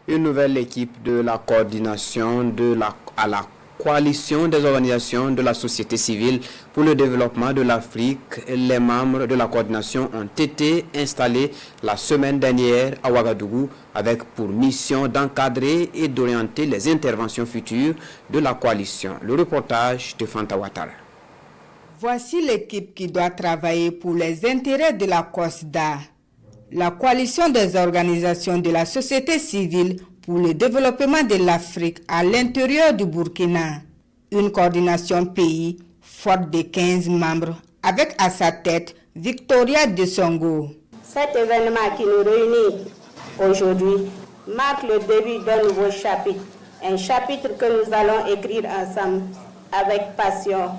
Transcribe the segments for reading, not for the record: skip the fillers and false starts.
Une nouvelle équipe de la coordination à la coalition des organisations de la société civile pour le développement de l'Afrique. Les membres de la coordination ont été installés la semaine dernière à Ouagadougou avec pour mission d'encadrer et d'orienter les interventions futures de la coalition. Le reportage de Fanta Ouattara. Voici l'équipe qui doit travailler pour les intérêts de la COSDA, la coalition des organisations de la société civile pour le développement de l'Afrique à l'intérieur du Burkina. Une coordination pays forte de 15 membres avec à sa tête Victoria de Songo. Cet événement qui nous réunit aujourd'hui marque le début d'un nouveau chapitre, un chapitre que nous allons écrire ensemble avec passion,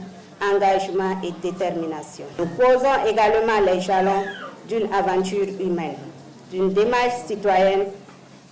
engagement et détermination. Nous posons également les jalons d'une aventure humaine, d'une démarche citoyenne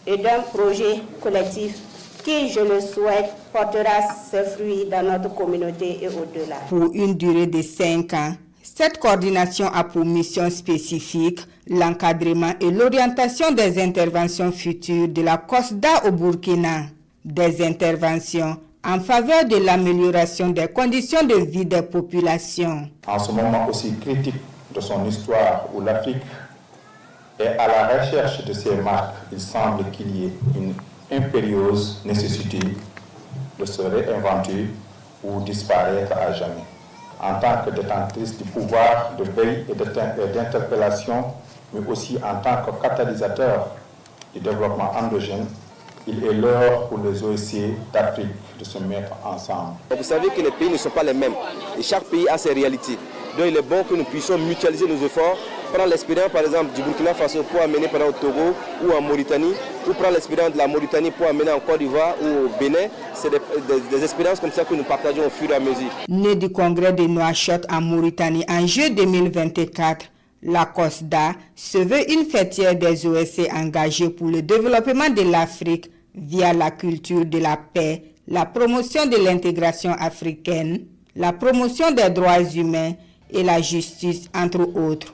et d'un projet collectif qui, je le souhaite, portera ses fruits dans notre communauté et au-delà. Pour une durée de 5 ans, cette coordination a pour mission spécifique l'encadrement et l'orientation des interventions futures de la COSDA au Burkina, des interventions en faveur de l'amélioration des conditions de vie des populations. En ce moment aussi critique de son histoire où l'Afrique est à la recherche de ses marques, il semble qu'il y ait une impérieuse nécessité de se réinventer ou disparaître à jamais. En tant que détentrice du pouvoir de veille et d'interpellation, mais aussi en tant que catalysateur du développement endogène, il est l'heure pour les OSC d'Afrique de se mettre ensemble. Vous savez que les pays ne sont pas les mêmes et chaque pays a ses réalités. Donc il est bon que nous puissions mutualiser nos efforts, prendre l'expérience par exemple du Burkina Faso pour amener au Togo ou en Mauritanie, ou prendre l'expérience de la Mauritanie pour amener en Côte d'Ivoire ou au Bénin. C'est des expériences comme ça que nous partageons au fur et à mesure. Né du congrès de Nouakchott en Mauritanie en juillet 2024, la COSDA se veut une fêtière des OSC engagée pour le développement de l'Afrique via la culture de la paix, la promotion de l'intégration africaine, la promotion des droits humains et la justice, entre autres.